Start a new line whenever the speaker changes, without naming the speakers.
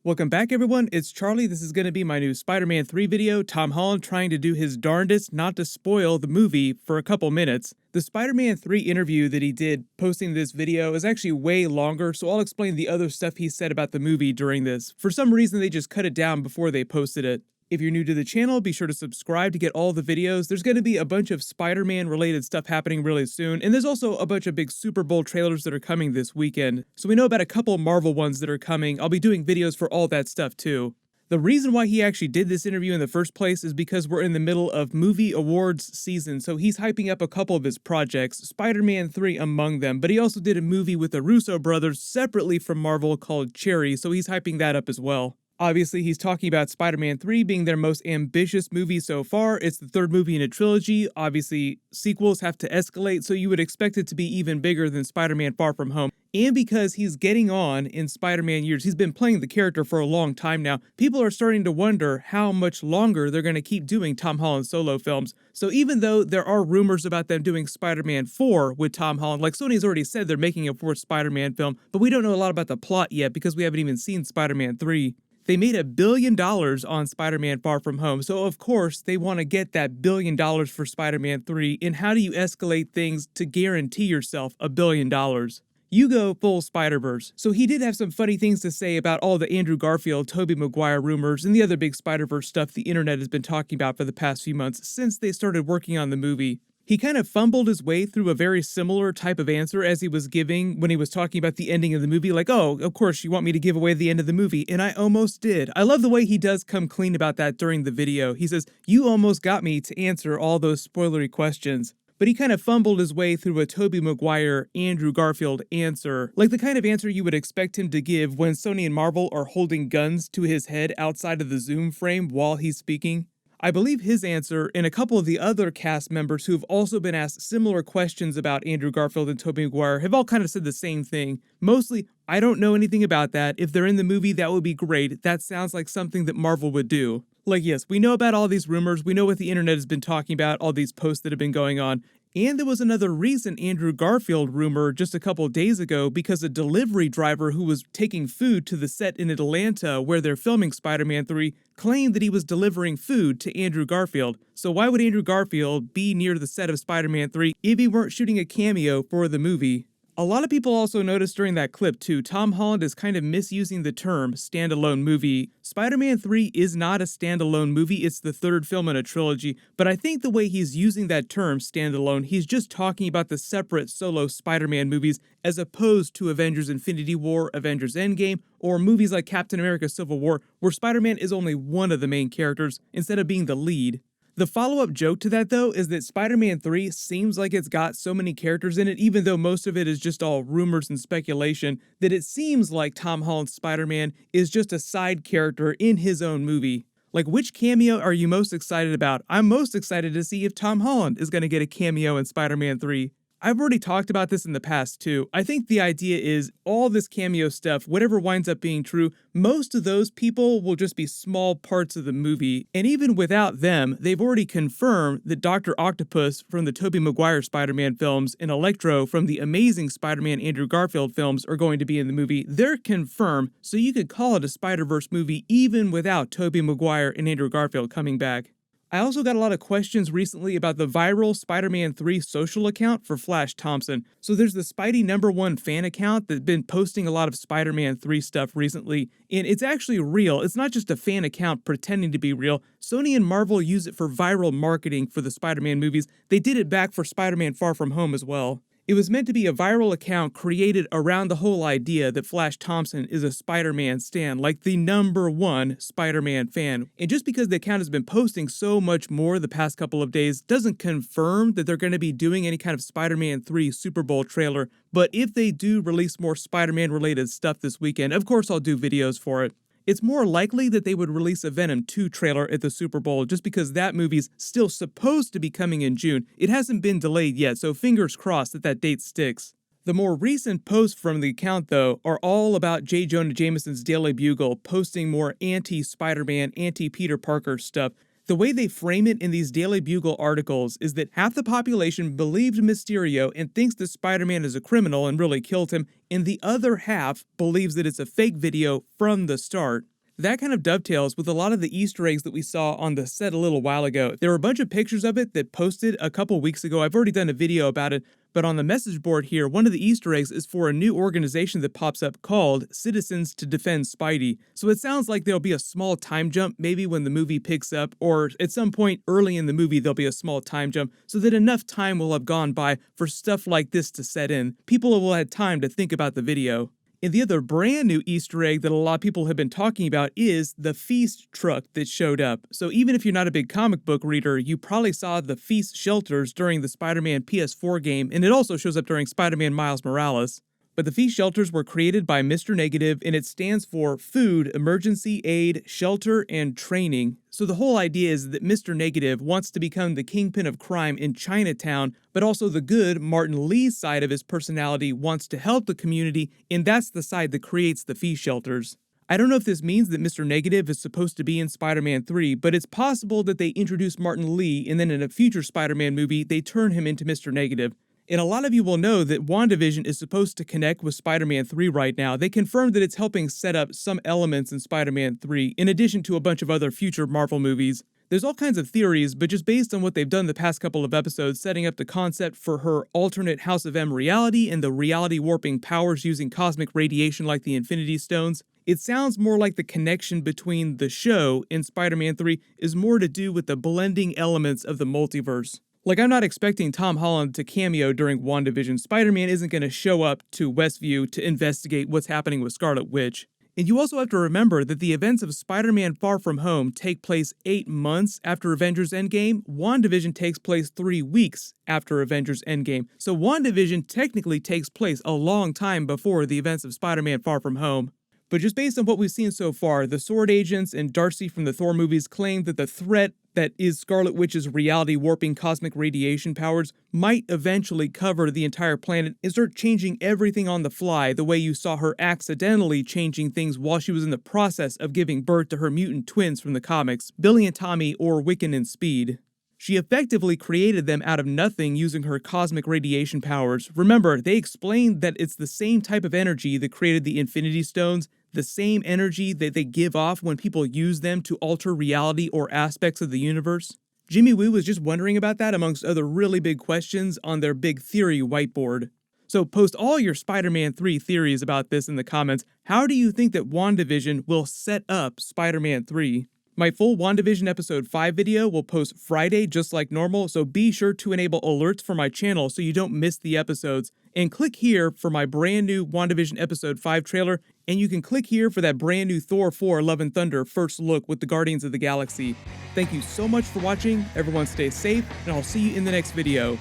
Welcome back everyone, it's Charlie. This is going to be my new Spider-Man 3 video, Tom Holland trying to do his darndest not to spoil the movie for a couple minutes. The Spider-Man 3 interview that he did posting this video is actually way longer, so I'll explain the other stuff he said about the movie during this. For some reason they just cut it down before they posted it. If you're new to the channel, be sure to subscribe to get all the videos. There's going to be a bunch of Spider-Man related stuff happening really soon, and there's also a bunch of big Super Bowl trailers that are coming this weekend. So we know about a couple Marvel ones that are coming. I'll be doing videos for all that stuff too. The reason why he actually did this interview in the first place is because we're in the middle of movie awards season, so he's hyping up a couple of his projects, Spider-Man 3 among them, but he also did a movie with the Russo brothers separately from Marvel called Cherry, so he's hyping that up as well. Obviously, he's talking about Spider-Man 3 being their most ambitious movie so far. It's the third movie in a trilogy. Obviously, sequels have to escalate, so you would expect it to be even bigger than Spider-Man Far From Home. And because he's getting on in Spider-Man years, he's been playing the character for a long time now, people are starting to wonder how much longer they're going to keep doing Tom Holland solo films. So even though there are rumors about them doing Spider-Man 4 with Tom Holland, like Sony's already said they're making a fourth Spider-Man film, but we don't know a lot about the plot yet because we haven't even seen Spider-Man 3. They made $1 billion on Spider-Man Far From Home, so of course they want to get that $1 billion for Spider-Man 3, and how do you escalate things to guarantee yourself $1 billion? You go full Spider-Verse. So he did have some funny things to say about all the Andrew Garfield, Tobey Maguire rumors, and the other big Spider-Verse stuff the internet has been talking about for the past few months since they started working on the movie. He kind of fumbled his way through a very similar type of answer as he was giving when he was talking about the ending of the movie, like, oh, of course you want me to give away the end of the movie, and I almost did. I love the way he does come clean about that during the video. He says, you almost got me to answer all those spoilery questions. But he kind of fumbled his way through a Tobey Maguire, Andrew Garfield answer, like the kind of answer you would expect him to give when Sony and Marvel are holding guns to his head outside of the Zoom frame while he's speaking. I believe his answer and a couple of the other cast members who have also been asked similar questions about Andrew Garfield and Tobey Maguire have all kind of said the same thing. Mostly, I don't know anything about that. If they're in the movie, that would be great. That sounds like something that Marvel would do. Like, yes, we know about all these rumors. We know what the internet has been talking about, all these posts that have been going on. And there was another recent Andrew Garfield rumor just a couple days ago because a delivery driver who was taking food to the set in Atlanta where they're filming Spider-Man 3 claimed that he was delivering food to Andrew Garfield. So why would Andrew Garfield be near the set of Spider-Man 3 if he weren't shooting a cameo for the movie? A lot of people also noticed during that clip too, Tom Holland is kind of misusing the term standalone movie. Spider-Man 3 is not a standalone movie, it's the third film in a trilogy, but I think the way he's using that term standalone, he's just talking about the separate solo Spider-Man movies as opposed to Avengers Infinity War, Avengers Endgame, or movies like Captain America Civil War, where Spider-Man is only one of the main characters instead of being the lead. The follow-up joke to that, though, is that Spider-Man 3 seems like it's got so many characters in it, even though most of it is just all rumors and speculation, that it seems like Tom Holland's Spider-Man is just a side character in his own movie. Like, which cameo are you most excited about? I'm most excited to see if Tom Holland is going to get a cameo in Spider-Man 3. I've already talked about this in the past too. I think the idea is all this cameo stuff, whatever winds up being true, most of those people will just be small parts of the movie. And even without them, they've already confirmed that Dr. Octopus from the Tobey Maguire Spider-Man films and Electro from the Amazing Spider-Man Andrew Garfield films are going to be in the movie. They're confirmed, so you could call it a Spider-Verse movie even without Tobey Maguire and Andrew Garfield coming back. I also got a lot of questions recently about the viral Spider-Man 3 social account for Flash Thompson. So there's the Spidey #1 fan account that's been posting a lot of Spider-Man 3 stuff recently, and it's actually real. It's not just a fan account pretending to be real. Sony and Marvel use it for viral marketing for the Spider-Man movies. They did it back for Spider-Man Far From Home as well. It was meant to be a viral account created around the whole idea that Flash Thompson is a Spider-Man stan, like the #1 Spider-Man fan. And just because the account has been posting so much more the past couple of days doesn't confirm that they're going to be doing any kind of Spider-Man 3 Super Bowl trailer. But if they do release more Spider-Man related stuff this weekend, of course I'll do videos for it. It's more likely that they would release a Venom 2 trailer at the Super Bowl just because that movie's still supposed to be coming in June. It hasn't been delayed yet, so fingers crossed that that date sticks. The more recent posts from the account, though, are all about J. Jonah Jameson's Daily Bugle posting more anti-Spider-Man, anti-Peter Parker stuff. The way they frame it in these Daily Bugle articles is that half the population believed Mysterio and thinks that Spider-Man is a criminal and really killed him, and the other half believes that it's a fake video from the start. That kind of dovetails with a lot of the Easter eggs that we saw on the set a little while ago. There were a bunch of pictures of it that posted a couple weeks ago. I've already done a video about it, but on the message board here, one of the Easter eggs is for a new organization that pops up called Citizens to Defend Spidey. So it sounds like there'll be a small time jump, maybe when the movie picks up, or at some point early in the movie there'll be a small time jump, so that enough time will have gone by for stuff like this to set in. People will have time to think about the video. And the other brand new Easter egg that a lot of people have been talking about is the Feast truck that showed up. So even if you're not a big comic book reader, you probably saw the Feast shelters during the Spider-Man PS4 game, and it also shows up during Spider-Man Miles Morales. But the Feast shelters were created by Mr. Negative, and it stands for Food, Emergency Aid, Shelter, and Training. So the whole idea is that Mr. Negative wants to become the kingpin of crime in Chinatown, but also the good Martin Li's side of his personality wants to help the community, and that's the side that creates the Feast shelters. I don't know if this means that Mr. Negative is supposed to be in Spider-Man 3, but it's possible that they introduce Martin Li, and then in a future Spider-Man movie, they turn him into Mr. Negative. And a lot of you will know that WandaVision is supposed to connect with Spider-Man 3 right now. They confirmed that it's helping set up some elements in Spider-Man 3, in addition to a bunch of other future Marvel movies. There's all kinds of theories, but just based on what they've done the past couple of episodes, setting up the concept for her alternate House of M reality and the reality warping powers using cosmic radiation like the Infinity Stones, it sounds more like the connection between the show and Spider-Man 3 is more to do with the blending elements of the multiverse. Like, I'm not expecting Tom Holland to cameo during WandaVision. Spider-Man isn't going to show up to Westview to investigate what's happening with Scarlet Witch. And you also have to remember that the events of Spider-Man Far From Home take place 8 months after Avengers Endgame. WandaVision takes place 3 weeks after Avengers Endgame. So WandaVision technically takes place a long time before the events of Spider-Man Far From Home. But just based on what we've seen so far, the Sword Agents and Darcy from the Thor movies claim that the threat that is Scarlet Witch's reality warping cosmic radiation powers might eventually cover the entire planet and start changing everything on the fly, the way you saw her accidentally changing things while she was in the process of giving birth to her mutant twins from the comics, Billy and Tommy, or Wiccan and Speed. She effectively created them out of nothing using her cosmic radiation powers. Remember, they explained that it's the same type of energy that created the Infinity Stones, the same energy that they give off when people use them to alter reality or aspects of the universe. Jimmy Woo was just wondering about that amongst other really big questions on their big theory whiteboard. So post all your Spider-Man 3 theories about this in the comments. How do you think that WandaVision will set up Spider-Man 3? My full WandaVision Episode 5 video will post Friday just like normal, so be sure to enable alerts for my channel so you don't miss the episodes. And click here for my brand new WandaVision Episode 5 trailer, and you can click here for that brand new Thor 4 Love and Thunder first look with the Guardians of the Galaxy. Thank you so much for watching, everyone stay safe, and I'll see you in the next video.